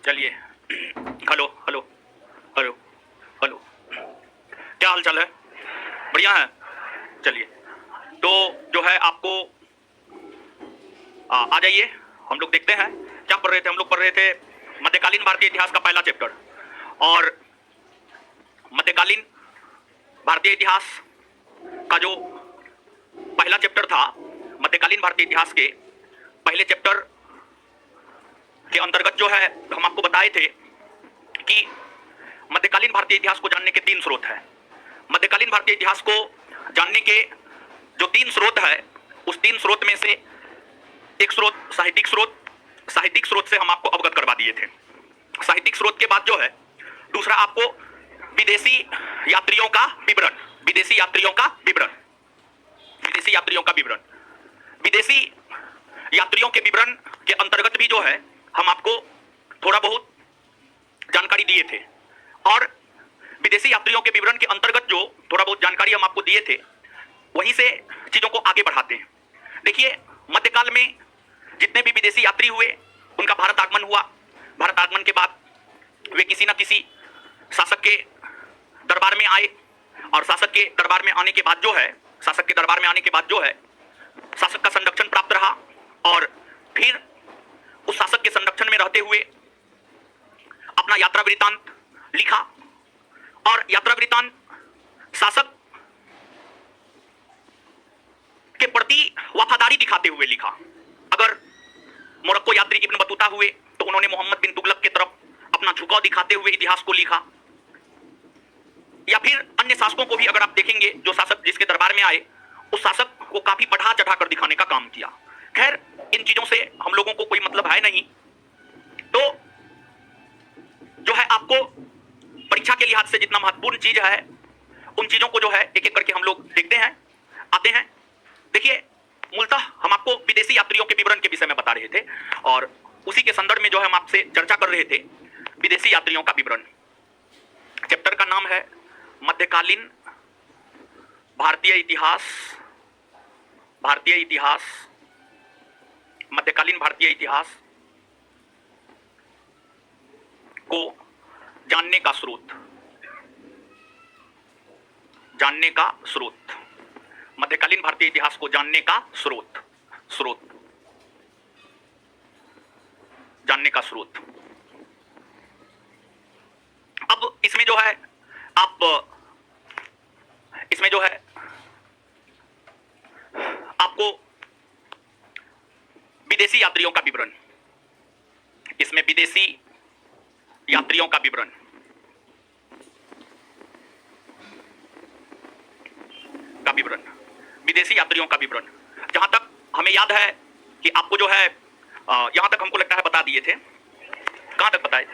चलिए। Hello hello hello hello, क्या हाल चाल है? बढ़िया है। चलिए, तो जो है आपको आ जाइए, हम लोग देखते हैं क्या पढ़ रहे थे। हम लोग पढ़ रहे थे मध्यकालीन भारतीय इतिहास का पहला चैप्टर। और मध्यकालीन भारतीय इतिहास का जो पहला चैप्टर था, मध्यकालीन भारतीय इतिहास के पहले चैप्टर के अंतर्गत जो है हम आपको बताए थे कि मध्यकालीन भारतीय इतिहास को जानने के 3 स्रोत हैं। मध्यकालीन भारतीय इतिहास को जानने के जो 3 स्रोत है, उस 3 स्रोत में से एक स्रोत साहित्यिक स्रोत से हम आपको अवगत करवा दिए थे। साहित्यिक स्रोत के बाद जो है दूसरा आपको विदेशी यात्रियों का विवरण, विदेशी यात्रियों का विवरण के अंतर्गत भी जो है हम आपको थोड़ा बहुत जानकारी दिए थे। और विदेशी यात्रियों के विवरण के अंतर्गत जो थोड़ा बहुत जानकारी हम आपको दिए थे, वहीं से चीजों को आगे बढ़ाते हैं। देखिए, मध्यकाल में जितने भी विदेशी यात्री हुए, उनका भारत आगमन हुआ। भारत आगमन के बाद वे किसी न किसी शासक के दरबार में आए, और शासक के दरबार में आने के बाद जो है शासक का संरक्षण प्राप्त रहा। और फिर उस शासक के संरक्षण में रहते हुए अपना यात्रा वृत्तांत लिखा। और यात्रा वृत्तांत शासक के प्रति वफादारी दिखाते हुए लिखा। अगर मोरक्को यात्री इब्न बतूता हुए तो उन्होंने मोहम्मद बिन तुगलक की तरफ अपना झुकाव दिखाते हुए इतिहास को लिखा। या फिर अन्य शासकों को भी अगर आप देखेंगे, जो शासक जिसके दरबार में आए, उस शासक को काफी बढ़ा चढ़ा कर दिखाने का काम किया। खैर, इन चीजों से हम लोगों को कोई मतलब है नहीं। तो जो है आपको परीक्षा के लिहाज से जितना महत्वपूर्ण चीज है, उन चीजों को जो है एक एक करके हम लोग देखते हैं, आते हैं। देखिए, मूलतः हम आपको विदेशी यात्रियों के विवरण के विषय में बता रहे थे, और उसी के संदर्भ में जो है हम आपसे चर्चा कर रहे थे विदेशी यात्रियों का विवरण। चैप्टर का नाम है मध्यकालीन भारतीय इतिहास। मध्यकालीन भारतीय इतिहास को जानने का स्रोत। मध्यकालीन भारतीय इतिहास को जानने का स्रोत। अब इसमें जो है आपको विदेशी यात्रियों का विवरण, विदेशी यात्रियों का विवरण जहां तक हमें याद है कि आपको जो है यहां तक हमको लगता है बता दिए थे। कहां तक बताए?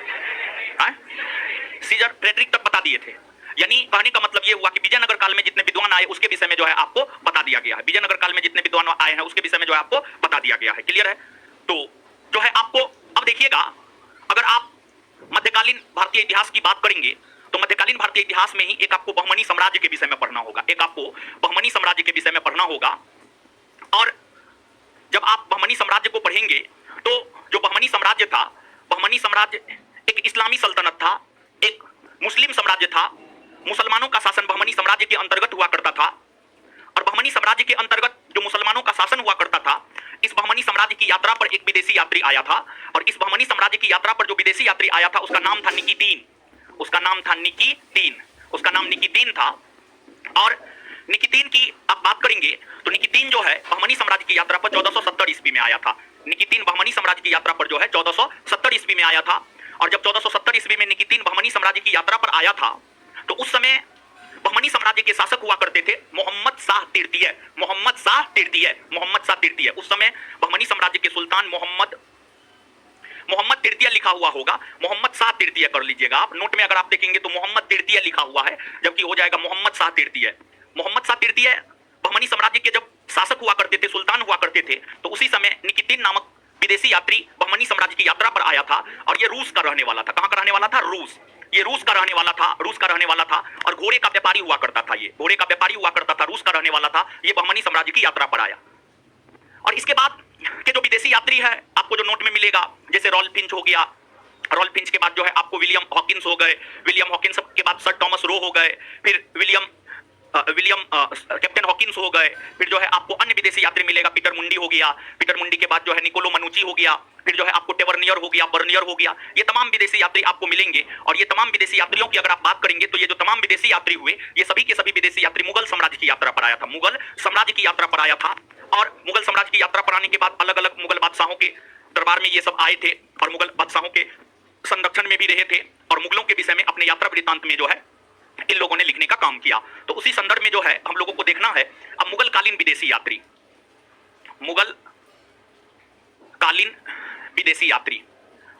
सीजर फ्रेडरिक तक बता दिए थे। यानी कहने का मतलब यह हुआ कि विजयनगर काल में जितने विद्वान आए उसके विषय में जो है आपको बता दिया गया है। विजयनगर काल में जितने विद्वान आए हैं उसके विषय में जो है आपको बता दिया गया है। क्लियर है? तो जो है आपको अब देखिएगा, अगर आप मध्यकालीन भारतीय इतिहास की बात करेंगे तो मध्यकालीन भारतीय इतिहास में ही एक आपको बहमनी साम्राज्य के विषय में पढ़ना होगा। और जब आप बहमनी साम्राज्य को पढ़ेंगे तो जो बहमनी साम्राज्य था, बहमनी साम्राज्य एक इस्लामी सल्तनत था, एक मुस्लिम साम्राज्य था। मुसलमानों का शासन बहमनी साम्राज्य के अंतर्गत हुआ करता था। और बहमनी साम्राज्य के अंतर्गत जो मुसलमानों का शासन हुआ करता था, इस बहमनी साम्राज्य की यात्रा पर एक विदेशी यात्री आया था। और इस बहमनी साम्राज्य की यात्रा पर जो विदेशी यात्री आया था उसका नाम था निकितीन। उसका नाम निकितीन था। और निकितीन की आप बात करेंगे तो निकितीन जो है बहमनी साम्राज्य की यात्रा पर 1470 ईस्वी में आया था। निकितीन बहमनी साम्राज्य की यात्रा पर जो है 1470 ईस्वी में आया था। और जब 1470 ईस्वी में निकितीन बहमनी साम्राज्य की यात्रा पर आया था तो उस समय बहमनी साम्राज्य के शासक हुआ करते थे मोहम्मद शाह तृतीय। उस समय बहमनी साम्राज्य के सुल्तान मोहम्मद तृतीय लिखा हुआ होगा, मोहम्मद शाह तृतीय कर लीजिएगा आप। नोट में अगर आप देखेंगे तो मोहम्मद तृतीय लिखा हुआ है, जबकि हो जाएगा मोहम्मद शाह तृतीय। मोहम्मद शाह तृतीय बहमनी साम्राज्य के जब शासक हुआ करते थे, सुल्तान हुआ करते थे, तो उसी समय निकितीन नामक विदेशी यात्री बहमनी साम्राज्य की यात्रा पर आया था। और ये रूस का रहने वाला था। कहां का रहने वाला था? रूस का रहने वाला था। और घोड़े का व्यापारी हुआ करता था। रूस का रहने वाला था। ये बहमनी साम्राज्य की यात्रा पर आया। और इसके बाद के जो विदेशी यात्री है, आपको जो नोट में मिलेगा, जैसे रॉल्फ फिंच हो गया, रॉल्फ फिंच के बाद जो है आपको विलियम हॉकिंस हो गए, विलियम हॉकिंस के बाद सर टॉमस रो हो गए, फिर विलियम कैप्टन हॉकिंस हो गए, फिर जो है आपको अन्य विदेशी यात्री मिलेगा, पीटर मुंडी हो गया, पीटर मुंडी के बाद जो है निकोलो मनुची हो गया, फिर जो है आपको टेवर्नियर हो गया, बर्नियर हो गया। ये तमाम विदेशी यात्री आपको मिलेंगे और ये तमाम विदेशी यात्रियों की अगर आप बात करेंगे तो ये जो तमाम विदेशी यात्री हुए ये सभी के सभी विदेशी यात्री मुगल साम्राज्य की यात्रा पर आया था, मुगल साम्राज्य की यात्रा पर आया था। और मुगल साम्राज्य की यात्रा पर आने के बाद अलग अलग मुगल बादशाहों के दरबार में ये सब आए थे और मुगल बादशाहों के संरक्षण में भी रहे थे और मुगलों के विषय में अपने यात्रा वृत्तांत में जो है इन लोगों ने लिखने का काम किया। तो उसी संदर्भ में जो है हम लोगों को देखना है अब मुगल कालीन विदेशी यात्री, मुगल कालीन विदेशी यात्री,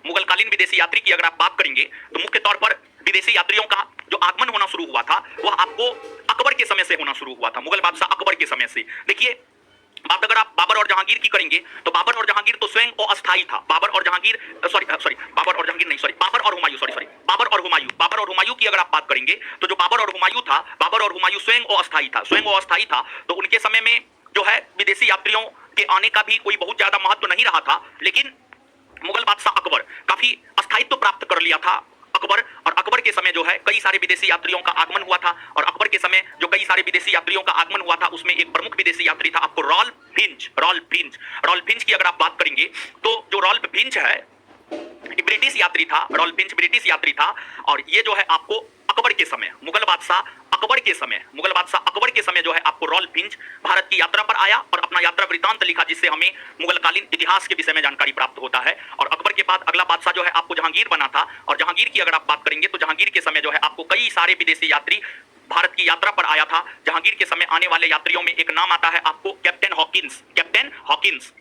मुगल कालीन विदेशी यात्री की अगर आप बात करेंगे तो मुख्य तौर पर विदेशी यात्रियों का जो आगमन होना शुरू हुआ था वह आपको अकबर के समय से होना शुरू हुआ था, मुगल बादशाह अकबर के समय से। देखिए बात अगर आप बाबर और जहांगीर की करेंगे तो बाबर और जहांगीर तो स्वयं अस्थायी था। बाबर और जहांगीर बाबर और जहांगीर नहीं, बाबर और हुमायूं, बाबर और हुमायूं की अगर आप बात करेंगे तो जो बाबर और हुमायूं था, बाबर और हुमायूं स्वयं अस्थायी था, स्वयं अस्थायी था। तो उनके समय में जो है विदेशी यात्रियों के आने का भी कोई बहुत ज्यादा महत्व नहीं रहा था, लेकिन मुगल बादशाह अकबर काफी अस्थायित्व प्राप्त कर लिया था अकबर, और अकबर के समय जो है कई सारे विदेशी यात्रियों का आगमन हुआ था। और अकबर के समय जो कई सारे विदेशी यात्रियों का आगमन हुआ था उसमें एक प्रमुख विदेशी यात्री था आपको रॉल्फ फिंच। रॉल्फ फिंच की अगर आप बात करेंगे तो जो रॉल्फ फिंच है ब्रिटिश यात्री था, रॉल्फ फिंच ब्रिटिश यात्री था। और ये जो है आपको अकबर के समय, मुगल बादशाह अकबर के समय जो है आपको रॉल्फ फिंच भारत की यात्रा पर आया और अपना यात्रा वृत्तांत लिखा, जिससे हमें मुगलकालीन इतिहास के विषय में जानकारी प्राप्त होता है। और अकबर के बाद अगला बादशाह जो है आपको जहांगीर बना था, और जहांगीर की अगर आप बात करेंगे तो जहांगीर के समय जो है आपको कई सारे विदेशी यात्री भारत की यात्रा पर आया था। जहांगीर के समय आने वाले यात्रियों में एक नाम आता है आपको कैप्टन हॉकिंस।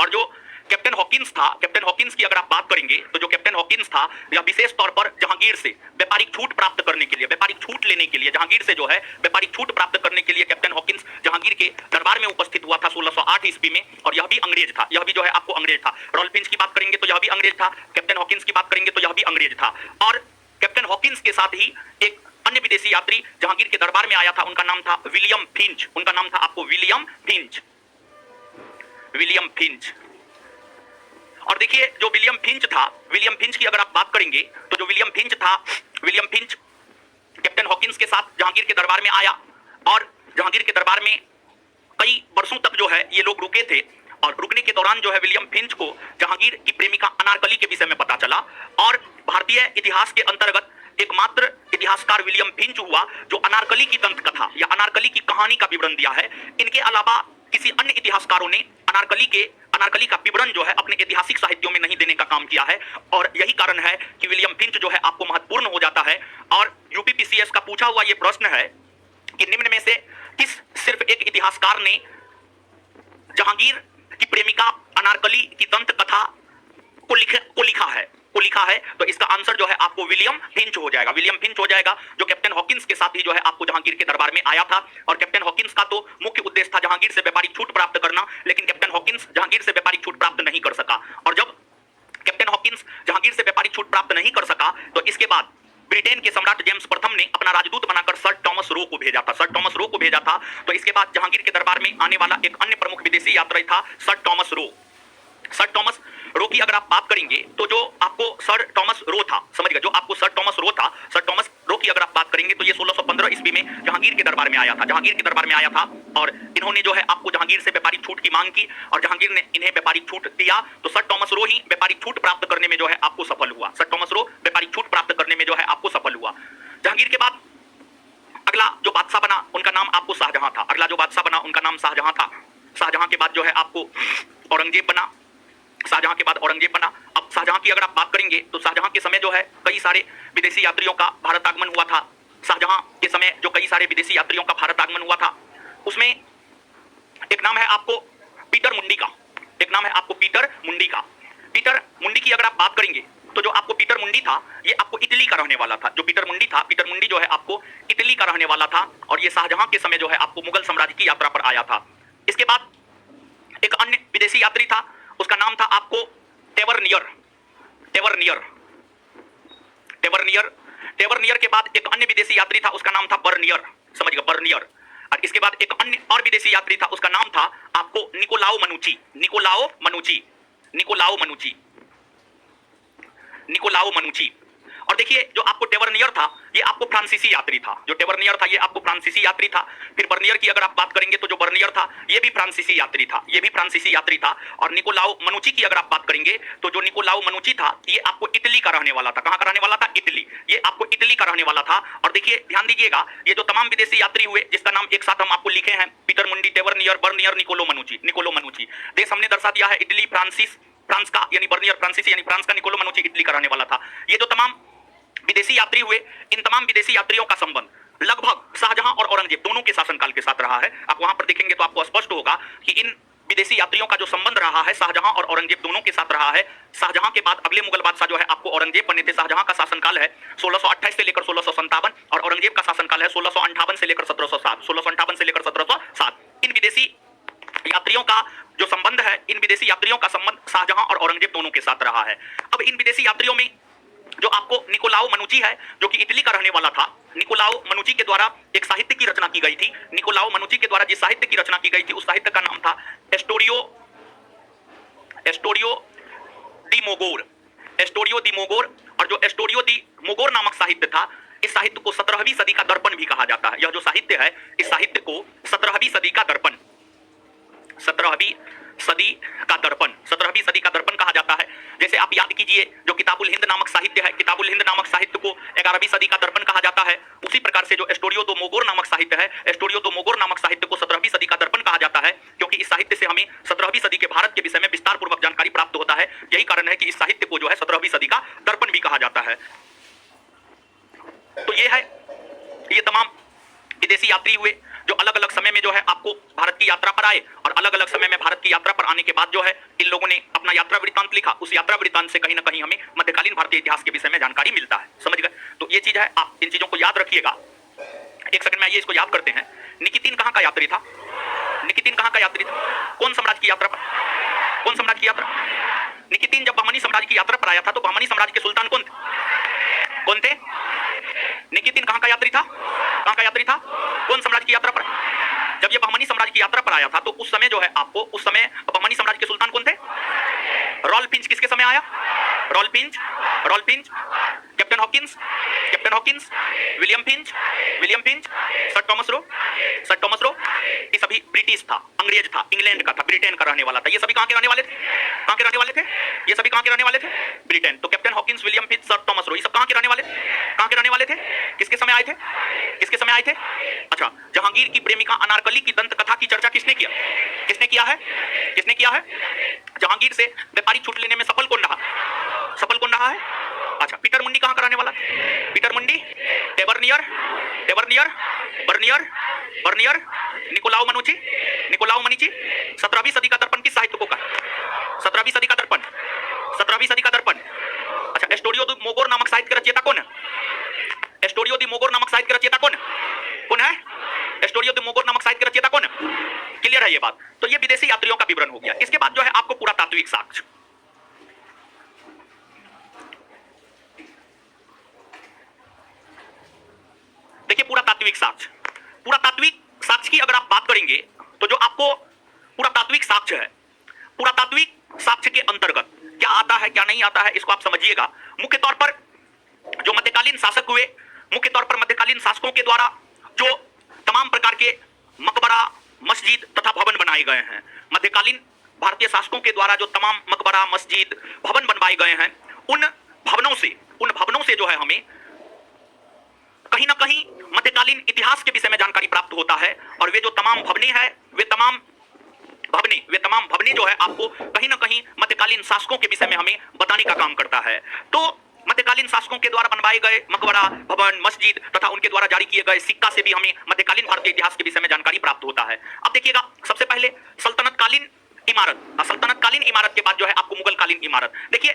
और जो कैप्टन हॉकिंस था, कैप्टन हॉकिंस की अगर आप बात करेंगे तो जो कैप्टन हॉकिंस था यह विशेष तौर पर जहांगीर से व्यापारिक छूट प्राप्त करने के लिए, व्यापारिक छूट लेने के लिए, जहांगीर से जो है व्यापारिक छूट प्राप्त करने के लिए कैप्टन हॉकिंस जहांगीर के दरबार में उपस्थित हुआ था 1608 ईस्वी में। और यह भी अंग्रेज था, यह भी जो है आपको अंग्रेज था। रॉल्फ फिंच की बात करेंगे तो यह भी अंग्रेज था, कैप्टन हॉकिंस की बात करेंगे तो यह भी अंग्रेज था। और कैप्टन हॉकिंस के साथ ही एक अन्य विदेशी यात्री जहांगीर के दरबार में आया था, उनका नाम था विलियम फिंच, उनका नाम था आपको विलियम फिंच। और देखिए जो विलियम फिंच था, विलियम फिंच की अगर आप बात करेंगे तो जो विलियम फिंच था, विलियम फिंच कैप्टन हॉकिंस के साथ जहांगीर के दरबार में आया और जहांगीर के दरबार में कई वर्षों तक जो है ये लोग रुके थे। और रुकने के दौरान जो है विलियम फिंच को जहांगीर की प्रेमिका अनारकली के विषय में पता चला, और भारतीय इतिहास के अंतर्गत एकमात्र इतिहासकार विलियम फिंच हुआ जो अनारकली की दंत कथा या अनारकली की कहानी का विवरण दिया है। इनके अलावा किसी अन्य इतिहासकारों ने अनारकली का विवरण जो है अपने ऐतिहासिक साहित्यों में नहीं देने का काम किया है, और यही कारण है कि विलियम फिंच जो है आपको महत्वपूर्ण हो जाता है। और यूपीपीसीएस का पूछा हुआ यह प्रश्न है कि निम्न में से किस सिर्फ एक इतिहासकार ने जहांगीर की प्रेमिका अनारकली की दंत कथा को लिखा है, तो इसका आंसर जो है आपको विलियम फिंच हो जाएगा, विलियम फिंच हो जाएगा, जो कैप्टन हॉकिंस के साथ ही जो है आपको जहांगीर के दरबार में आया था। और कैप्टन हॉकिंस का तो मुख्य उद्देश्य था जहांगीर से व्यापारिक छूट प्राप्त करना, लेकिन कैप्टन हॉकिंस जहांगीर से व्यापारिक छूट प्राप्त नहीं कर सका। और जब कैप्टन हॉकिंस जहांगीर से व्यापारिक छूट प्राप्त नहीं कर सका तो इसके बाद ब्रिटेन के सम्राट जेम्स प्रथम ने अपना राजदूत बनाकर सर टॉमस रो को भेजा था। तो इसके बाद जहांगीर के दरबार में आने वाला एक अन्य प्रमुख विदेशी यात्री था सर टॉमस रो की अगर आप बात करेंगे तो जो आपको सर टॉमस रो था, समझिएगा, जो आपको सर टॉमस रो की अगर आप बात करेंगे तो ये 1615 ईस्वी में जहांगीर के दरबार में आया था, और इन्होंने जो है आपको जहांगीर से व्यापारिक छूट की मांग की और जहांगीर ने इन्हें व्यापारिक छूट दिया। तो सर टॉमस रो ही व्यापारिक छूट प्राप्त करने में जो है आपको सफल हुआ, सर टॉमस रो व्यापारिक छूट प्राप्त करने में जो है आपको सफल हुआ। जहांगीर के बाद अगला जो बादशाह बना उनका नाम आपको शाहजहां था, शाहजहां के बाद जो है आपको शाहजहां के बाद औरंगजेब बना। अब शाहजहां की अगर आप बात करेंगे तो शाहजहां के समय जो है कई सारे विदेशी यात्रियों का भारत आगमन हुआ था। शाहजहां के समय जो कई सारे विदेशी यात्रियों का भारत आगमन हुआ था उसमें एक नाम है आपको पीटर मुंडी का, पीटर मुंडी की अगर आप बात करेंगे तो जो आपको पीटर मुंडी था ये आपको इटली का रहने वाला था। पीटर मुंडी जो है आपको इटली का रहने वाला था, और ये शाहजहां के समय जो है आपको मुगल साम्राज्य की यात्रा पर आया था। इसके बाद एक अन्य विदेशी यात्री था, उसका नाम था आपको टेवर्नियर के बाद एक अन्य विदेशी यात्री था, उसका नाम था बर्नियर, समझिएगा, बर्नियर। और इसके बाद एक अन्य और विदेशी यात्री था, उसका नाम था आपको निकोलाओ मनुची। निकोलाओ मनुची। और देखिए जो आपको टेवर्नियर था ये आपको फ्रांसीसी यात्री था, जो टेवर्नियर था ये आपको फ्रांसीसी यात्री था। फिर बर्नियर की अगर आप बात करेंगे तो जो बर्नियर था ये भी फ्रांसीसी यात्री था, ये भी फ्रांसीसी यात्री था। और निकोलाओ मनुची की अगर आप बात करेंगे तो जो निकोलाओ मनुची था ये आपको इटली का रहने वाला था। कहां का रहने वाला था? इटली। ये आपको इटली का रहने वाला था। और देखिए ध्यान दीजिएगा ये जो तमाम विदेशी यात्री हुए जिसका नाम एक साथ हम आपको लिखे हैं, पीटर मुंडी, टेवर्नियर, बर्नियर, निकोलो मनुची। निकोलो मनुची देश हमने दर्शा दिया है इटली, फ्रांस का यानी बर्नियर फ्रांसीसी यानी फ्रांस का, निकोलो मनुची इटली का रहने वाला था। ये जो तमाम विदेशी यात्री हुए इन तमाम विदेशी यात्रियों का संबंध लगभग शाहजहां और औरंगजेब दोनों के शासनकाल के साथ रहा है। आप वहां पर देखेंगे तो आपको स्पष्ट होगा कि इन विदेशी यात्रियों का जो संबंध रहा है शाहजहां और औरंगजेब दोनों के साथ रहा है। शाहजहां के बाद अगले मुगल बादशाह जो है आपको औरंगजेब बने थे। शाहजहां का शासनकाल है 1628 से लेकर 1657 और औरंगजेब का शासनकाल है 1658 से लेकर 1707, 1658 से लेकर 1707। इन विदेशी यात्रियों का जो संबंध है, इन विदेशी यात्रियों का संबंध शाहजहां और औरंगजेब दोनों के साथ रहा है। अब इन विदेशी यात्रियों में जो आपको निकोलाओ मनुची है जो कि इटली का रहने वाला था, निकोलाओ मनुची के द्वारा एक साहित्य की रचना की गई थी। निकोलाओ मनुची के द्वारा जिस साहित्य की रचना की गई थी उस साहित्य का नाम था एस्टोरियो दी मोगोर। एस्टोरियो दी मोगोर। और जो एस्टोरियो दी मोगोर नामक साहित्य था, इस साहित्य को 17वीं सदी का दर्पण भी कहा जाता है। यह जो साहित्य है इस साहित्य को 17वीं सदी का दर्पण, 17वीं सदी का दर्पण, 17वीं सदी का दर्पण कहा जाता है। जैसे आप याद कीजिए जो किताबुल हिंद नामक साहित्य है, किताबुल हिंद नामक साहित्य को 11वीं सदी का दर्पण कहा जाता है। उसी प्रकार से जो एस्टोरियो दो मोगोर नामक साहित्य है, एस्टोरियो दो मोगोर नामक साहित्य को 17वीं सदी का दर्पण कहा जाता है, क्योंकि इस साहित्य से हमें 17वीं सदी के भारत के विषय में विस्तार पूर्वक जानकारी प्राप्त होता है। यही कारण है कि इस साहित्य को जो है 17वीं सदी का दर्पण भी कहा जाता है। तो ये है, ये तमाम विदेशी यात्री हुए जो अलग अलग समय में जो है आपको भारत की यात्रा पर आए और अलग अलग समय में भारत की यात्रा पर आने के बाद जो है इन लोगों ने अपना यात्रा वृत्तांत लिखा। उस यात्रा वृत्तांत से कहीं ना कहीं हमें मध्यकालीन भारतीय इतिहास के विषय में जानकारी मिलता है। समझ गए? तो ये चीज है, आप इन चीजों को याद रखिएगा। एक सेकंड में आइए इसको याद करते हैं। निकितीन कहां का यात्री था? निकितीन कहां का यात्री था? कौन साम्राज्य की यात्रा पर? कौन साम्राज्य की यात्रा? निकितीन जब बहमनी साम्राज्य की यात्रा पर आया था तो बहमनी साम्राज्य के सुल्तान कौन थे? कौन थे? निकितीन कहां का यात्री था? कहां का यात्री था? कौन साम्राज्य की यात्रा पर? जब ये बहमनी साम्राज्य की यात्रा पर आया था तो उस समय जो है आपको, उस समय बहमनी साम्राज्य के सुल्तान कौन थे? रॉल्फिंच किसके समय आया? Ralph Fitch, Ralph Fitch, captain Hawkins, captain Hawkins, William Finch, William Finch, sir Thomas Roe, sir Thomas Roe. ये सभी ब्रिटिश था, अंग्रेज था, इंग्लैंड का था, ब्रिटेन का रहने वाला था। ये सभी कहां के रहने वाले थे? कहां के रहने वाले थे? ये सभी कहां के रहने वाले थे? ब्रिटेन। तो captain Hawkins, William Finch, sir Thomas Roe, ये सब कहां के रहने वाले? कहां के रहने वाले थे? किसके समय आए थे? किसके समय आए थे? अच्छा, जहांगीर की प्रेमिका अनारकली की दंत कथा की चर्चा किसने किया? किसने किया है? किसने किया है? जहांगीर से व्यापारी छूट लेने में सफल कौन रहा? सफल कौन रहा है? अच्छा, पीटर मुंडी कहां का रहने वाला? पीटर मुंडी, टेवर्नियर, टेवर्नियर, बर्नियर, बर्नियर, निकोलाओ मनुची, निकोलाओ मनुची। 17वीं सदी का दर्पण किस साहित्य को कहा? 17वीं सदी का दर्पण, 17वीं सदी का दर्पण। अच्छा, एस्टोरियो दी मोगोर नामक साहित्य का रचयिता कौन है? एस्टोरियो दी मोगोर नामक साहित्य का रचयिता कौन है? कौन है? एस्टोरियो दी मोगोर नामक साहित्य का रचयिता कौन है? क्लियर है ये बात? तो ये विदेशी यात्रियों का विवरण हो गया। इसके बाद जो है आपको पुरातात्विक साक्ष्य, देखिए पुरातात्विक साक्ष्य, पुरातात्विक साक्ष्य की अगर आप बात करेंगे तो जो आपको पुरातात्विक साक्ष्य है, पुरातात्विक साक्ष्य के अंतर्गत क्या आता है क्या नहीं आता है इसको आप समझिएगा। मुख्य तौर पर जो मध्यकालीन शासक हुए, मुख्य तौर पर मध्यकालीन शासकों के द्वारा जो तमाम प्रकार के मकबरा, मस्जिद तथा भवन बनाए गए हैं, मध्यकालीन भारतीय शासकों के द्वारा जो तमाम मकबरा, मस्जिद, भवन बनवाए गए हैं, उन भवनों से जो है हमें कहीं ना कहीं मध्यकालीन इतिहास के विषय में जानकारी प्राप्त होता है। और वे जो तमाम भवनें हैं, वे तमाम भवनें जो है आपको कहीं ना कहीं मध्यकालीन शासकों के विषय में हमें बताने का काम करता है। तो मध्यकालीन शासकों के द्वारा बनवाए गए मकबरा, भवन, मस्जिद तथा उनके द्वारा जारी किए गए सिक्का से भी हमें मध्यकालीन भारतीय इतिहास के विषय में जानकारी प्राप्त होता है। अब देखिएगा, सबसे पहले सल्तनतकालीन इमारत, सल्तनतकालीन इमारत के बाद जो है आपको मुगलकालीन इमारत। देखिए,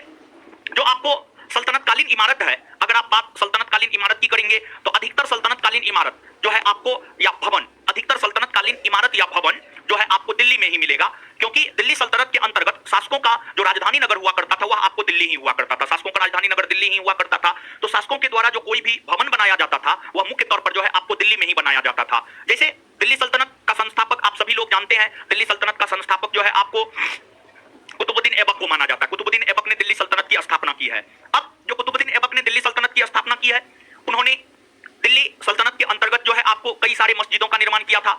जो आपको सल्तनतकालीन इमारत है, अगर आप बात सल्तनतकालीन इमारत की करेंगे तो अधिकतर सल्तनतकालीन इमारत जो है आपको, या भवन, अधिकतर सल्तनतकालीन इमारत या भवन जो है आपको दिल्ली में ही मिलेगा, क्योंकि दिल्ली सल्तनत के अंतर्गत शासकों का जो राजधानी नगर हुआ करता था वह आपको दिल्ली ही हुआ करता था। शासकों का राजधानी नगर दिल्ली ही हुआ करता था। तो शासकों के द्वारा जो कोई भी भवन बनाया जाता था वह मुख्य तौर पर जो है आपको दिल्ली में ही बनाया जाता था। जैसे दिल्ली सल्तनत का संस्थापक आप सभी लोग जानते हैं, दिल्ली सल्तनत का संस्थापक जो है आपको कुतुबुद्दीन ऐबक को माना जाता है। कुतुबुद्दीन ऐबक ने दिल्ली सल्तनत की स्थापना की है। अब जो कुतुबुद्दीन ऐबक ने दिल्ली सल्तनत की स्थापना की है, उन्होंने दिल्ली सल्तनत के अंतर्गत जो है आपको कई सारे मस्जिदों का निर्माण किया था।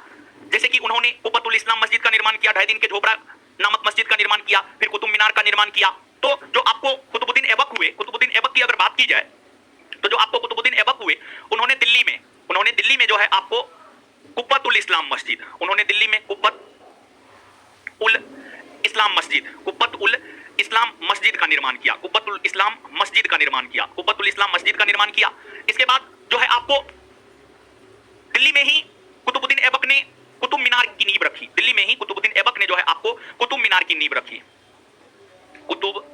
जैसे कि उन्होंने कुब्बतुल इस्लाम मस्जिद का निर्माण किया, ढाई दिन के झोपड़ा नामक मस्जिद का निर्माण किया, फिर कुतुब मीनार का निर्माण किया। तो जो आपको कुतुबुद्दीन ऐबक हुए, कुतुबुद्दीन ऐबक की अगर बात की जाए तो जो आपको कुतुबुद्दीन ऐबक हुए, उन्होंने दिल्ली में जो है आपको कुब्बतुल इस्लाम मस्जिद, उन्होंने दिल्ली में कुब्बत उल इस्लाम मस्जिद का निर्माण किया, कुब्बतुल इस्लाम मस्जिद का निर्माण किया, कुब्बतुल इस्लाम मस्जिद का निर्माण किया। इसके बाद जो है आपको दिल्ली में ही कुतुबुद्दीन ऐबक ने कुतुब मीनार की नींव रखी, दिल्ली में ही कुतुबुद्दीन ऐबक ने जो है आपको कुतुब मीनार की नींव रखी, कुतुब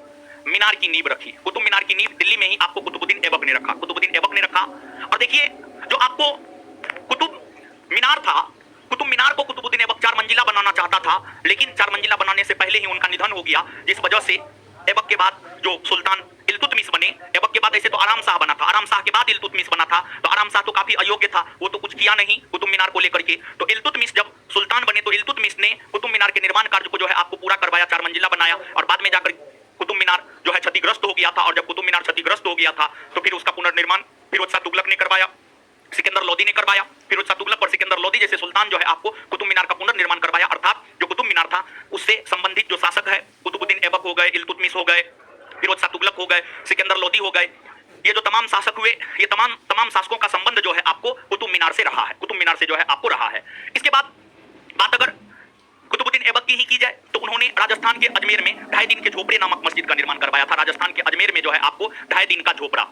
मीनार की नींव रखी, कुतुब मीनार की नींव दिल्ली में ही आपको कुतुबुद्दीन ऐबक ने रखा, कुतुबुद्दीन ऐबक ने रखा। और देखिए जो आपको कुतुब मीनार था, कुतुब मीनार को कुतुबुद्दीन ऐबक 4 मंजिला बनाना चाहता था, लेकिन 4 मंजिला बनाने से पहले ही उनका निधन हो गया, जिस वजह से ऐबक के बाद जो सुल्तान इल्तुतमिश बने, ऐबक के बाद ऐसे तो आराम शाह बना था, आराम शाह के बाद इल्तुतमिश बना था, तो आराम शाह तो काफी अयोग्य था, वो तो कुछ किया नहीं कुतुब मीनार को लेकर के। तो इल्तुतमिश जब सुल्तान बने तो इल्तुतमिश ने कुतुब मीनार के निर्माण कार्य को जो है आपको पूरा करवाया, 4 मंजिला बनाया, और बाद में जाकर कुतुब मीनार जो है क्षतिग्रस्त हो गया था। और जब कुतुब मीनार क्षतिग्रस्त हो गया था तो फिर उसका पुनर्निर्माण फिरोज शाह तुगलक ने करवाया, सिकंदर लोदी ने करवाया। फिरोज शाह तुगलक और सिकंदर लोदी जैसे सुल्तान जो है आपको कुतुब मीनार का पुनर्निर्माण करवाया, अर्थात जो कुतुब मीनार था उससे संबंधित जो शासक है, कुतुबुद्दीन ऐबक हो गए, इल्तुतमिश हो गए, फिरोज शाह तुगलक हो गए, सिकंदर लोदी हो गए, ये जो तमाम शासक हुए, ये तमाम शासकों का संबंध जो है आपको कुतुब मीनार से रहा है, कुतुब मीनार से जो है आपको रहा है। इसके बाद बात अगर कुतुबुद्दीन ऐबक की ही की जाए तो उन्होंने राजस्थान के अजमेर में ढाई दिन के झोपड़े नामक मस्जिद का निर्माण करवाया था। राजस्थान के अजमेर में जो है आपको ढाई दिन का झोपड़ा,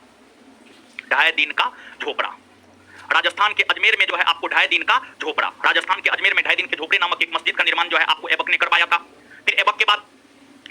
राजस्थान के अजमेर में जो है आपको ढाई दिन का झोपड़ा, राजस्थान के अजमेर में ढाई दिन के झोपड़े नामक एक मस्जिद का निर्माण जो है आपको ऐबक ने करवाया था। फिर ऐबक के बाद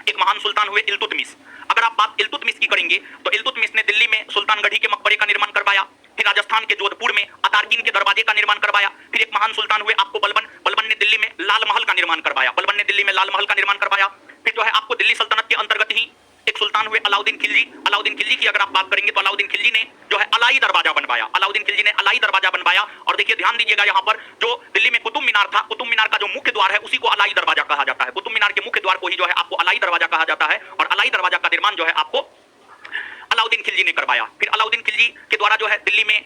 एक महान सुल्तान हुए इल्तुतमिश। अगर आप बात इल्तुतमिश की करेंगे तो इल्तुतमिश ने दिल्ली में सुल्तानगढ़ी के मकबरे का निर्माण करवाया, फिर राजस्थान के जोधपुर में अतारकिन के दरवाजे का निर्माण करवाया। फिर एक महान सुल्तान हुए आपको बलबन ने दिल्ली में लाल महल का निर्माण करवाया, बलबन ने दिल्ली में लाल महल का निर्माण करवाया। फिर जो है आपको दिल्ली सल्तनत के अंतर्गत ही एक सुल्तान हुए अलाउद्दीन खिलजी। अलाउद्दीन खिलजी की अगर आप बात करेंगे तो अलाउद्दीन खिलजी ने जो है अलाई दरवाजा बनवाया, अलाउद्दीन खिलजी ने अलाई दरवाजा बनवाया। और देखिए ध्यान दीजिएगा, यहाँ पर जो दिल्ली में कुतुब मीनार था, कुतुब मीनार का जो मुख्य द्वार है उसी को अलाई दरवाजा कहा जाता है, कुतुब मीनार के मुख्य द्वार को ही जो है आपको अलाई दरवाजा कहा जाता है। और अलाई दरवाजा का निर्माण जो है आपको अलाउद्दीन खिलजी ने करवाया। फिर अलाउद्दीन खिलजी के द्वारा जो है दिल्ली में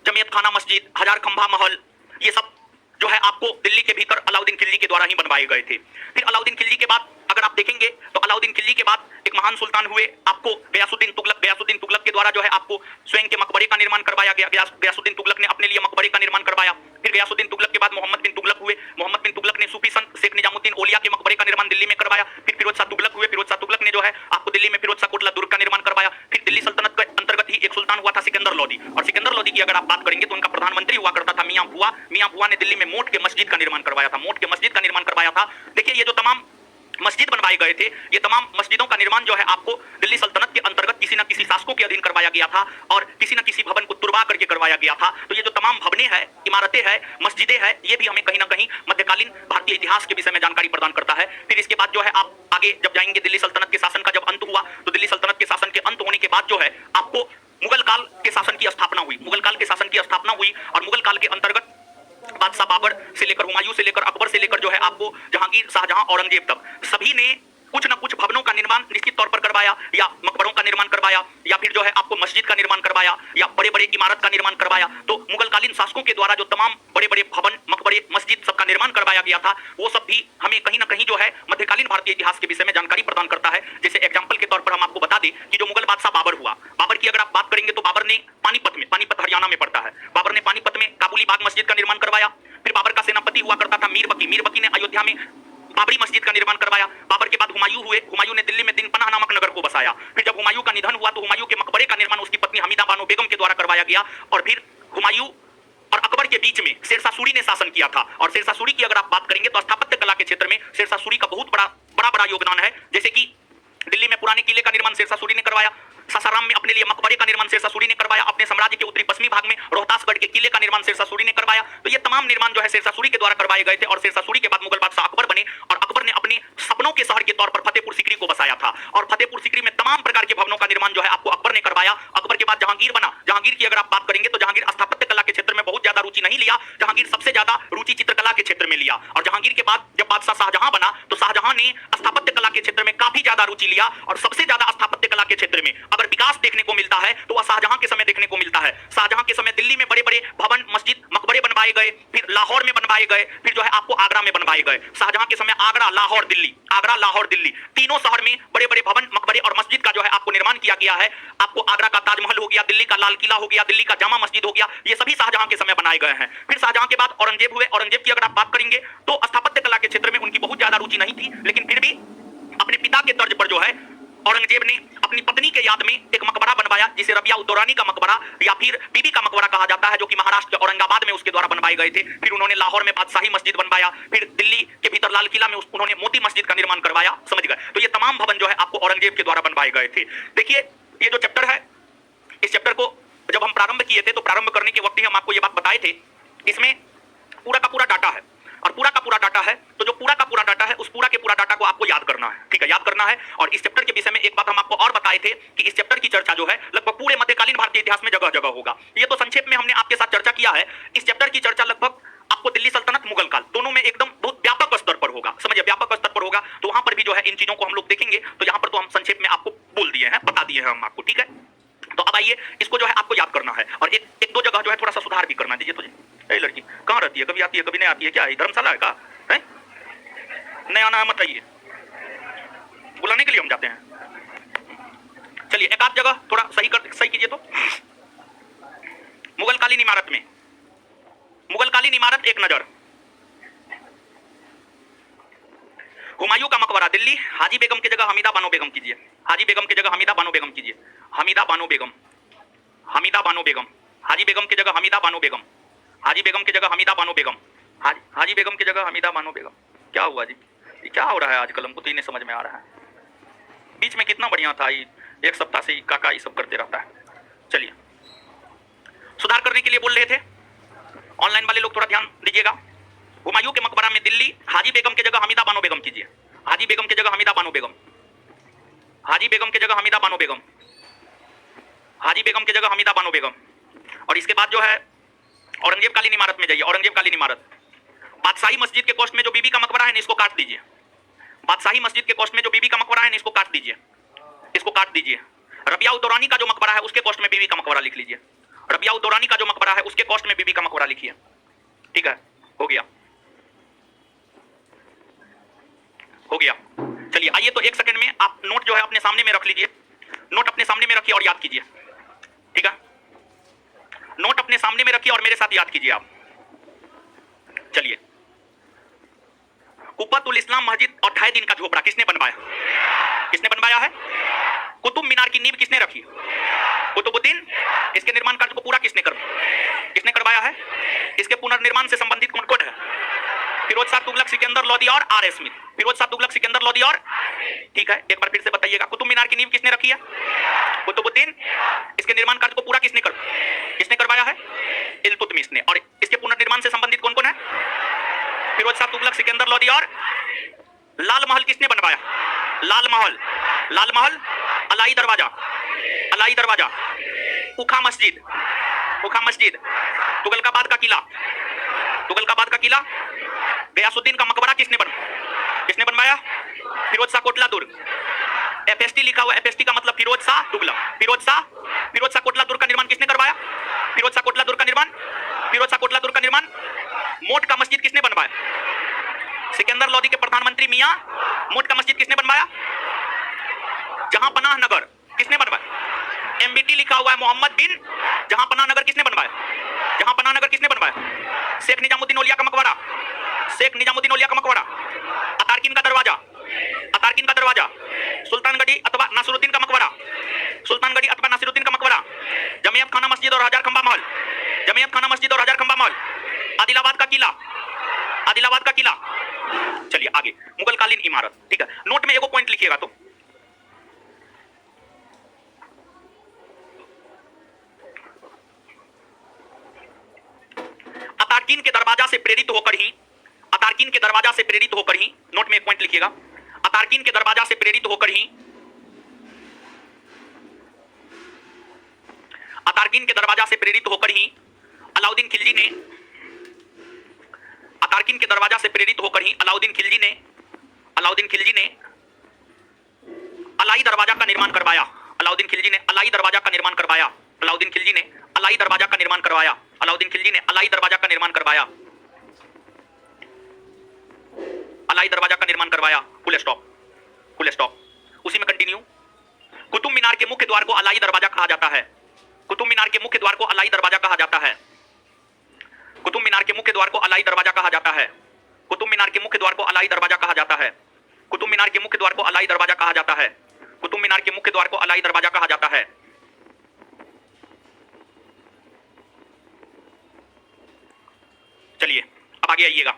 जमियत खाना मस्जिद, हजार खंभा महल, ये सब जो है आपको दिल्ली के भीतर अलाउद्दीन खिलजी के द्वारा ही बनवाए गए थे। फिर अलाउद्दीन खिलजी के बाद अगर आप देखेंगे तो अलाउद्दीन खिलजी के बाद एक महान सुल्तान हुए आपको गयासुद्दीन तुगलक। गयासुद्दीन तुगलक के द्वारा जो है आपको स्वयं के मकबरे का निर्माण करवाया गया, गयासुद्दीन तुगलक ने अपने लिए मकबरे का निर्माण करवाया। फिर गयासुद्दीन तुगलक के बाद मोहम्मद बिन तुगलक हुए, मोहम्मद बिन तुगलक ने सूफी संत शेख निजामुद्दीन औलिया के मकबरे का निर्माण दिल्ली में करवाया। फिर फिरोज शाह तुगलक हुए, फिरोज शाह तुगलक ने जो है आपको दिल्ली में फिरोज शाह कोटला दुर्ग का निर्माण करवाया। फिर दिल्ली सल्तनत के अंतर्गत ही एक सुल्तान हुआ था सिकंदर लोदी, और सिकंदर लोदी की अगर आप बात करेंगे तो उनका प्रधानमंत्री हुआ करता था मियां फुआ। मियां फुआ ने दिल्ली में मोट के मस्जिद का निर्माण करवाया था, मोट के मस्जिद का निर्माण करवाया था। देखिए ये जो तमाम मस्जिद बनवाए गए थे, ये तमाम मस्जिदों का निर्माण जो है आपको दिल्ली सल्तनत के अंतर्गत किसी न किसी शासकों के अधीन करवाया गया था, और किसी न किसी भवन को तुड़वा करके करवाया गया था। तो ये जो तमाम भवनें हैं, इमारतें हैं, मस्जिदें हैं, ये भी हमें कहीं ना कहीं मध्यकालीन भारतीय इतिहास के विषय में जानकारी प्रदान करता है। फिर इसके बाद जो है आप आगे जब जाएंगे, दिल्ली सल्तनत के शासन का जब अंत हुआ तो दिल्ली सल्तनत के शासन के अंत होने के बाद जो है आपको मुगल काल के शासन की स्थापना हुई, मुगल काल के शासन की स्थापना हुई। और मुगल काल के अंतर्गत बादशाह बाबर से लेकर हुमायूं से लेकर अकबर से लेकर जो है आपको जहांगीर, शाहजहां, औरंगजेब तक सभी ने कुछ न कुछ भवनों का निर्माण निश्चित तौर पर करवाया, या मकबरों का निर्माण करवाया, या फिर जो है आपको मस्जिद का निर्माण करवाया, या बड़े बड़े इमारत का निर्माण करवाया। तो मुगलकालीन शासकों के द्वारा जो तमाम बड़े बड़े भवन, मकबरे, मस्जिद सबका निर्माण करवाया गया था, वो सब भी हमें कहीं ना कहीं जो है मध्यकालीन भारतीय इतिहास के विषय में जानकारी प्रदान करता है। जैसे एग्जाम्पल के तौर पर हम आपको बता दें कि जो मुगल बादशाह बाबर हुआ, बाबर की अगर आप बात करेंगे तो बाबर ने पानीपत में, पानीपत हरियाणा में पड़ता है, बाबर ने पानीपत में काबुली बाग मस्जिद का निर्माण करवाया। फिर बाबर का सेनापति हुआ करता था मीर बकी, मीर बकी ने अयोध्या में बाबरी मस्जिद का निर्माण करवाया। बाबर के बाद हुमायूं हुए, हुमायूं ने दिल्ली में दिनपनाह नामक नगर को बसाया। फिर जब हुमायूं का निधन हुआ तो हुमायूं के मकबरे का निर्माण उसकी पत्नी हमीदा बानो बेगम के द्वारा करवाया गया। और फिर हुमायूं और अकबर के बीच में शेरशाह सूरी ने शासन किया था। और शेरशाह सूरी की अगर आप बात करेंगे तो स्थापत्य कला के क्षेत्र में शेरशाह सूरी का बहुत बड़ा योगदान है। जैसे कि दिल्ली में पुराने किले का निर्माण शेरशाह सूरी ने करवाया, सासाराम में अपने लिए मकबरे का निर्माण शेरशाह सूरी ने करवाया, अपने साम्राज्य के उत्तरी पश्चिमी भाग में रोहतासगढ़ के किले का निर्माण शेरशाह सूरी ने करवाया। तो ये तमाम निर्माण जो है शेरशाह सूरी के द्वारा करवाए गए थे। और शेरशाह सूरी के बाद मुगल बादशाह अकबर बने, और अकबर ने अपने सपनों के शहर के तौर पर फतेहपुर सीकरी को बसाया था। और फतेहपुर सीकरी में तमाम प्रकार के भवनों का निर्माण जो है आपको अकबर ने करवाया। अकबर के बाद जहांगीर बना, जहांगीर की अगर आप बात करेंगे तो जहांगीर स्थापत्य कला के क्षेत्र में बहुत ज्यादा रुचि नहीं लिया, जहांगीर सबसे ज्यादा रुचि चित्रकला के क्षेत्र में लिया। और जहांगीर के बाद जब बादशाह शाहजहां बना तो शाहजहां ने स्थापत्य कला के क्षेत्र में काफी काफी ज्यादा रुचि लिया और सबसे ज्यादा स्थापत्य कला के क्षेत्र में अगर विकास देखने को मिलता है तो वह शाहजहां के समय देखने को मिलता है। शाहजहां के समय दिल्ली में बड़े बड़े भवन, मस्जिद, मकबरे बनवाए गए, फिर लाहौर में बनवाए गए, फिर जो है आपको आगरा में बनवाए गए। शाहजहां के समय आगरा, लाहौर, दिल्ली तीनों शहर में बड़े बड़े भवन, मकबरे और मस्जिद का जो है आपको निर्माण किया गया है। आपको आगरा का ताजमहल हो गया, दिल्ली का लाल किला हो गया, दिल्ली का जामा मस्जिद हो गया, ये सभी शाहजहां के समय बनाए गए हैं। फिर शाहजहां के बाद औरंगजेब हुए। औरंगजेब की अगर आप बात करेंगे तो स्थापत्य कला के क्षेत्र में उनकी बहुत ज्यादा रुचि नहीं थी, लेकिन फिर भी अपने पिता के तर्ज पर जो है औरंगजेब ने अपनी पत्नी के याद में एक मकबरा बनवाया जिसे रबिया उद दौरानी का मकबरा या फिर बीबी का मकबरा कहा जाता है, जो कि महाराष्ट्र के औरंगाबाद में उसके द्वारा बनवाए गए थे। फिर उन्होंने लाहौर में बादशाही मस्जिद बनवाया, फिर दिल्ली के भीतर लाल किला में उन्होंने मोती मस्जिद का निर्माण करवाया, समझ गए। तो ये तमाम भवन जो है आपको औरंगजेब के द्वारा बनवाए गए थे। देखिए ये जो चैप्टर है, इस चैप्टर को जब हम प्रारंभ किए थे तो प्रारंभ करने के वक्त ही हम आपको ये बात बताए थे, इसमें पूरा का पूरा डाटा है और पूरा का पूरा डाटा है, तो जो पूरा का पूरा डाटा है उस पूरा के पूरा डाटा को आपको याद करना है, ठीक है, याद करना है। और इस चैप्टर के विषय में एक बात हम आपको और बताए थे कि इस चैप्टर की चर्चा जो है लगभग पूरे मध्यकालीन भारतीय इतिहास में जगह जगह होगा। ये तो संक्षेप में हमने आपके साथ चर्चा किया है। इस चैप्टर की चर्चा लगभग आपको दिल्ली सल्तनत, मुगल काल दोनों में एकदम बहुत व्यापक स्तर पर होगा, समझिए, व्यापक स्तर पर होगा। तो वहां पर भी जो है इन चीजों को हम लोग देखेंगे। तो यहाँ पर तो हम संक्षेप में आपको बोल दिए हैं, बता दिए हैं हम आपको, ठीक है। तो अब आइए इसको जो है आपको याद करना है और एक दो जगह जो है थोड़ा सा सुधार भी करना दीजिए। तुझे ये लड़की कहाँ रहती है, कभी आती है कभी नहीं आती है, क्या है धर्मशाला है का है? नहीं आना है मत आइए, बुलाने के लिए हम जाते हैं। चलिए एक आध जगह थोड़ा सही कीजिए। तो मुगलकालीन इमारत में, मुगलकालीन इमारत एक नजर, हुमायूं का मकबरा दिल्ली, हाजी बेगम की जगह हमीदा बानो बेगम कीजिए, हाजी बेगम की जगह हमीदा बानो बेगम कीजिए, हमीदा बानो बेगम, हमीदा बानो बेगम, हाजी बेगम की जगह हमीदा बानो बेगम, हाजी बेगम की जगह हमीदा बानो बेगम, हाजी बेगम की जगह हमीदा बानो बेगम। क्या हुआ जी, ये क्या हो रहा है आजकल, हमको तो ये नहीं समझ में आ रहा है। बीच में कितना बढ़िया था, ये एक सप्ताह से काका ये सब करते रहता है। चलिए सुधार करने के लिए बोल रहे थे, ऑनलाइन वाले लोग थोड़ा ध्यान दीजिएगा। हुमायूं के मकबरा में दिल्ली, हाजी बेगम की जगह हमीदा बानो बेगम कीजिए, हाजी बेगम की जगह हमीदा बानो बेगम, हाजी बेगम की जगह हमीदा बानो बेगम, हाजी बेगम की जगह हमीदा बानो बेगम। और इसके बाद जो है औरंगजेब कालीन इमारत में जाइए, औरंगजेब कालीन इमारत, बादशाही मस्जिद के कोष्ठ में जो बीबी का मकबरा है इसको काट दीजिए, बादशाही मस्जिद के कोष्ठ में जो बीबी का मकबरा है इसको काट दीजिए, इसको काट दीजिए। रबिया उद दौरानी का जो मकबरा है उसके कोष्ठ में बीबी का मकबरा लिख लीजिए, रबिया उद दौरानी का जो मकबरा है उसके कोष्ठ में बीबी का मकबरा लिखिए, ठीक है, हो गया, हो गया। चलिए आइए तो एक सेकंड में आप नोट जो है अपने सामने में रख लीजिए, नोट अपने सामने में रखिए और याद कीजिए, ठीक है, नोट अपने सामने में रखिए और मेरे साथ याद कीजिए आप। चलिए, कुब्बतुल इस्लाम मस्जिद और 2.5 दिन का झोपड़ा किसने बनवाया, किसने बनवाया है? कुतुब मीनार की नींव किसने रखी? कुतुबुद्दीन। इसके निर्माण कार्य को पूरा किसने करवाया है? इसके पुनर्निर्माण से संबंधित कौन कौन है? फिरोज शाह तुगलक, सिकंदर लोदी और आर स्मिथ। फिरोज शाह तुगलक, सिकंदर लोदी और, ठीक है, एक बार फिर से बताइएगा, कुतुब मीनार की नींव किसने रखी है? कुतुबुद्दीन। इसके निर्माण कार्य को पूरा किसने करवाया है? इल्तुतमिश ने। और इसके पुनर्निर्माण से संबंधित कौन कौन है? फिरोज शाह तुगलक, सिकंदर लोदी और। लाल महल किसने बनवाया? लाल महल, लाल महल, अलाई दरवाजा, अलाई दरवाजा, उखा मस्जिद, उखा मस्जिद, तुगलकाबाद का किला, तुगलकाबाद का किला, गयासुद्दीन का मकबरा किसने बनवाया? फिरोज शाह कोटला दुर्ग। एफएसटी लिखा हुआ, एफएसटी का मतलब फिरोज शाह तुगलक, फिरोज शाह कोटला दुर्ग का निर्माण किसने करवाया? फिरोज शाह कोटला दुर्ग का निर्माण, फिरोज शाह कोटला दुर्ग का निर्माण। मोट का मस्जिद किसने बनवाया? सिकंदर लोदी के प्रधानमंत्री मियां मोट का मस्जिद किसने बनवाया? जहां पनाह नगर किसने बनवाया? एमबीटी लिखा हुआ है, मोहम्मद बिन जहां पनाह नगर किसने बनवाया? जहां पनाह नगर किसने बनवाया? शेख निजामुद्दीन औलिया का मकबरा, शेख निजामुद्दीन औलिया का मकबरा। अतारकिन का दरवाजा, अतारकिन का दरवाजा, सुल्तानगढ़ी अथवा नासिरुद्दीन का मकबरा, सुल्तानगढ़ी अथवा नासिरुद्दीन का मकबरा। जमियत खाना मस्जिद और हजार खंबा महल, जमियत खाना मस्जिद और हजार खंबा महल। आदिलाबाद का किला, आदिलाबाद का किला। चलिए आगे, मुगलकालीन इमारत, ठीक है, नोट में एगो पॉइंट लिखिएगा। तो अतारकिन के दरवाजा से प्रेरित होकर ही, अतारकिन के दरवाजा से प्रेरित होकर ही, नोट में एक पॉइंट लिखिएगा, अतारकिन के दरवाजा से प्रेरित होकर ही, अतारकिन के दरवाजा से प्रेरित होकर ही अलाउद्दीन खिलजी ने, अतारकिन के दरवाजा से प्रेरित होकर ही अलाउद्दीन खिलजी ने अलाई दरवाजा का निर्माण करवाया। अलाउद्दीन खिलजी ने अलाई दरवाजा का निर्माण करवाया। अलाउद्दीन खिलजी ने अलाई दरवाजा का निर्माण करवाया। अलाउद्दीन खिलजी ने अलाई दरवाजा का निर्माण करवाया। अलाई दरवाजा का निर्माण करवाया। Full stop, full stop. उसी में कंटिन्यू। कुतुब मीनार के मुख्य द्वार को अलाई दरवाजा कहा जाता है। कुतुब मीनार के मुख्य द्वार को अलाई दरवाजा कहा जाता है। कुतुब मीनार के मुख्य द्वार को अलाई दरवाजा कहा जाता है। कुतुब मीनार के मुख्य द्वार को अलाई दरवाजा कहा जाता है। कुतुब मीनार के मुख्य द्वार को अलाई दरवाजा कहा जाता है। कुतुब मीनार के मुख्य द्वार को अलाई दरवाजा कहा जाता है। चलिए अब आगे आइएगा।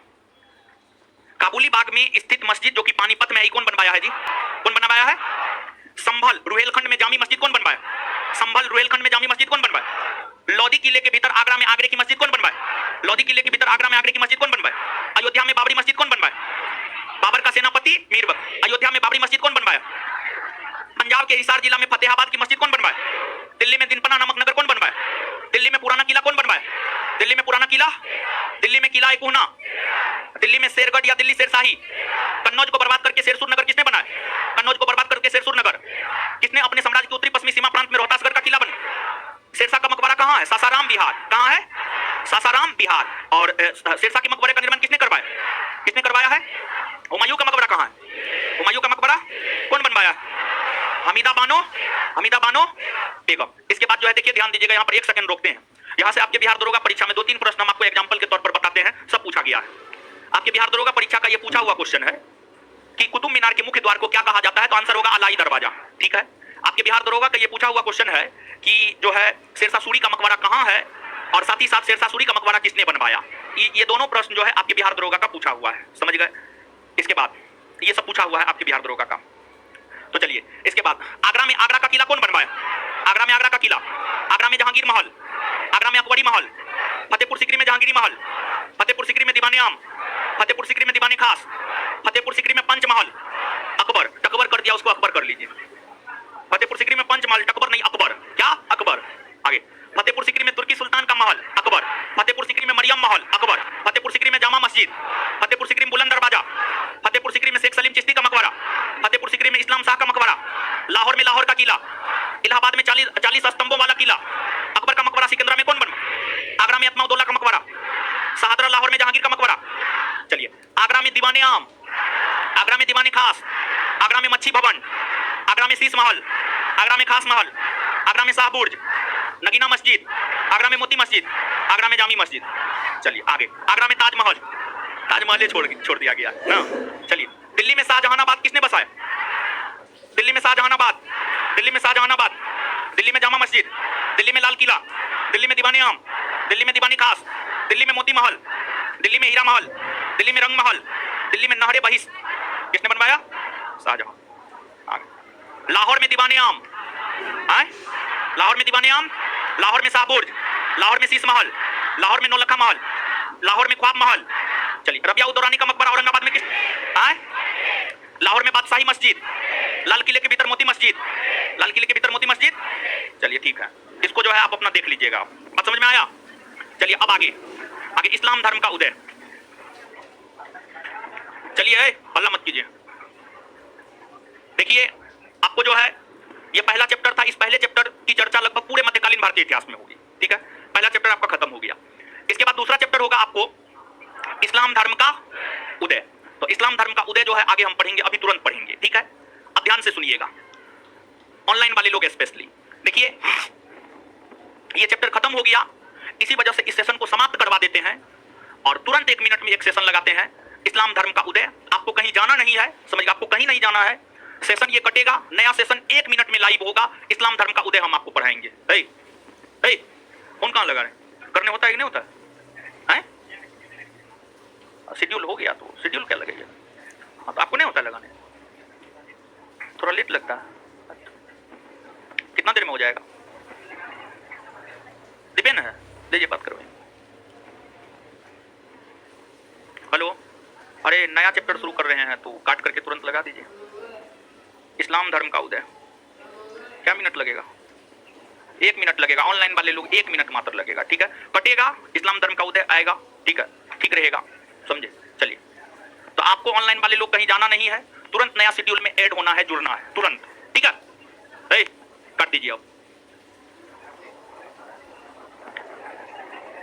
काबुली बाग में स्थित मस्जिद जो कि पानीपत में है, कौन बनवाया है जी? कौन बनवाया है? संभल रुहेलखंड में जामी मस्जिद कौन बनवाया? संभल रुहेलखंड में जामी मस्जिद कौन बनवाया? लोधी किले के भीतर आगरा में आगरे की मस्जिद कौन बनवाया? लोधी किले के भीतर आगरा में आगरे की मस्जिद कौन बनवाया? अयोध्या में बाबरी मस्जिद कौन बनवाया? बाबर का सेनापति मीरबख्श। अयोध्या में बाबरी मस्जिद कौन बनवाया? पंजाब के हिसार जिला में फतेहाबाद की मस्जिद कौन बनवाया? दिल्ली में दिनपना नामक नगर कौन बनवाया? दिल्ली में पुराना किला कौन बनवाया? दिल्ली में पुराना किला, दिल्ली में किला कुहना, दिल्ली में शेरगढ़ या दिल्ली शेरशाही। कन्नौज को बर्बाद करके शेरसुर नगर किसने बनाया? कन्नौज को बर्बाद करके शेरसुर नगर किसने अपने साम्राज्य के उत्तरी पश्चिमी सीमा प्रांत में रोहतासगढ़ का किला बना? शेरशाह का मकबरा कहाँ है? सासाराम बिहार। कहाँ है? सासाराम बिहार। और शेरशाह के मकबरे का निर्माण किसने करवाया? किसने करवाया है? हुमायूं का मकबरा कहाँ है? हुमायूं का मकबरा कौन बनवाया? हमीदा बानो, हमीदा बानो बेगम। इसके बाद जो है देखिए, ध्यान दीजिएगा, यहाँ पर एक सेकंड रोकते हैं। यहाँ से आपके बिहार दरोगा परीक्षा में 2-3 प्रश्न हम आपको एग्जांपल के तौर पर बताते हैं, सब पूछा गया है। आपके बिहार दरोगा परीक्षा का ये पूछा हुआ क्वेश्चन है कि कुतुब मीनार के मुख्य द्वार को क्या कहा जाता है, तो आंसर होगा अलाई दरवाजा। ठीक है। आपके बिहार दरोगा का ये पूछा हुआ क्वेश्चन है कि जो है शेरशाह सूरी का मकबरा कहाँ है, और साथ ही साथ शेरशाह सूरी का मकबरा किसने बनवाया। ये दोनों प्रश्न जो है आपके बिहार दरोगा का पूछा हुआ है, समझ गए। इसके बाद ये सब पूछा हुआ है आपके बिहार दरोगा का। तो चलिए, इसके बाद आगरा में आगरा का किला कौन बनवाया? आगरा में आगरा का किला, आगरा में जहांगीर महल, आगरा में अकबरी महल, फतेहपुर सीकरी में जहांगीरी महल, फतेहपुर सीकरी में दीवाने आम, फतेहपुर सीकरी में दीवाने खास, फतेहपुर सीकरी में पंचमहल। अकबर, टकबर कर दिया उसको, अकबर कर लीजिए। फतेहपुर सीकरी में पंचमहल, टकबर नहीं अकबर। क्या? अकबर। आगे, फतेहपुर सीकरी में तुर्की सुल्तान का महल, अकबर। फतेहपुर सीकरी में मरियम महल, अकबर। फतेहपुर सीकरी में जामा मस्जिद, फतेहपुर सीकरी में बुलंद दरवाजा, फतेहपुर सीकरी में शेख सलीम चिश्ती का मकबरा, फतेहपुर सीकरी में इस्लाम शाह का मकबरा, लाहौर में लाहौर का किला, इलाहाबाद में 40 स्तंभों वाला किला, अकबर का मकबरा सिकंदरा में कौन बनवा? आगरा में अत्माउद्दौला का मकबरा, शाहदरा लाहौर में जहांगीर का मकबरा। चलिए, आगरा में दीवाने आम, आगरा में दीवाने खास, आगरा में मच्छी भवन, आगरा में शीश महल, आगरा में खास महल, आगरा में शाह बुर्ज, नगीना मस्जिद, आगरा में मोती मस्जिद, आगरा में जामी मस्जिद। चलिए आगे, आगरा में ताजमहल, ताजमहल छोड़ दिया गया ना। चलिए, दिल्ली में शाहजहानाबाद किसने बसाया? दिल्ली में शाहजहानाबाद, दिल्ली में शाहजहानाबाद, दिल्ली में जामा मस्जिद, दिल्ली में लाल किला, दिल्ली में दीवाने आम, दिल्ली में दीवाने खास, दिल्ली में मोती महल, दिल्ली में हीरा महल, दिल्ली में रंग महल, दिल्ली में नहरे बहिश किसने बनवाया? शाहजहां। लाहौर में दीवाने आम, लाहौर में दीवाने आम, लाहौर में शाहबुर्ज, लाहौर में शीश महल, लाहौर में नौलखा महल, लाहौर में ख्वाब महल। चलिए, रबिया उद दौरानी का मकबरा औरंगाबाद में किस? लाहौर में बादशाही मस्जिद, लाल किले के भीतर मोती मस्जिद, लाल किले के भीतर मोती मस्जिद। चलिए ठीक है, इसको जो है आप अपना देख लीजिएगा, बात समझ में आया। चलिए अब आगे, आगे इस्लाम धर्म का उदय। चलिए हल्ला मत कीजिए। देखिए, आपको जो है ये पहला चैप्टर था, इस पहले चैप्टर की चर्चा लगभग पूरे मध्यकालीन भारतीय इतिहास में होगी। ठीक है, पहला चैप्टर आपका खत्म हो गया। इसके बाद दूसरा चैप्टर होगा आपको इस्लाम धर्म का उदय। तो इस्लाम धर्म का उदय जो है आगे हम पढ़ेंगे, अभी तुरंत पढ़ेंगे। ठीक है, अब ध्यान से सुनिएगा, ऑनलाइन वाले लोग स्पेशली। देखिए, ये चैप्टर खत्म हो गया, इसी वजह से इस सेशन को समाप्त करवा देते हैं और तुरंत 1 मिनट में एक सेशन लगाते हैं, इस्लाम धर्म का उदय। आपको कहीं जाना नहीं है, समझिए, आपको कहीं नहीं जाना है। सेशन ये कटेगा, नया सेशन 1 मिनट में लाइव होगा, इस्लाम धर्म का उदय हम आपको पढ़ाएंगे। कौन कहाँ लगा रहे? करने होता है कि नहीं होता है? शेड्यूल हो गया तो शेड्यूल क्या लगेगा? हाँ, तो आपको नहीं होता लगाने, थोड़ा लेट लगता है। कितना देर में हो जाएगा? डिपेंड है, लीजिए बात करो। हेलो, अरे नया चैप्टर शुरू कर रहे हैं तो काट करके तुरंत लगा दीजिए। इस्लाम धर्म का उदय, क्या मिनट लगेगा? 1 मिनट लगेगा। ऑनलाइन वाले लोग 1 मिनट मात्र लगेगा। ठीक है, कटेगा, इस्लाम धर्म का उदय आएगा। ठीक है, ठीक रहेगा, समझे। चलिए, तो आपको ऑनलाइन वाले लोग कहीं जाना नहीं है, तुरंत नया शेड्यूल में ऐड होना है, जुड़ना है तुरंत। ठीक है। काट दीजिए अब।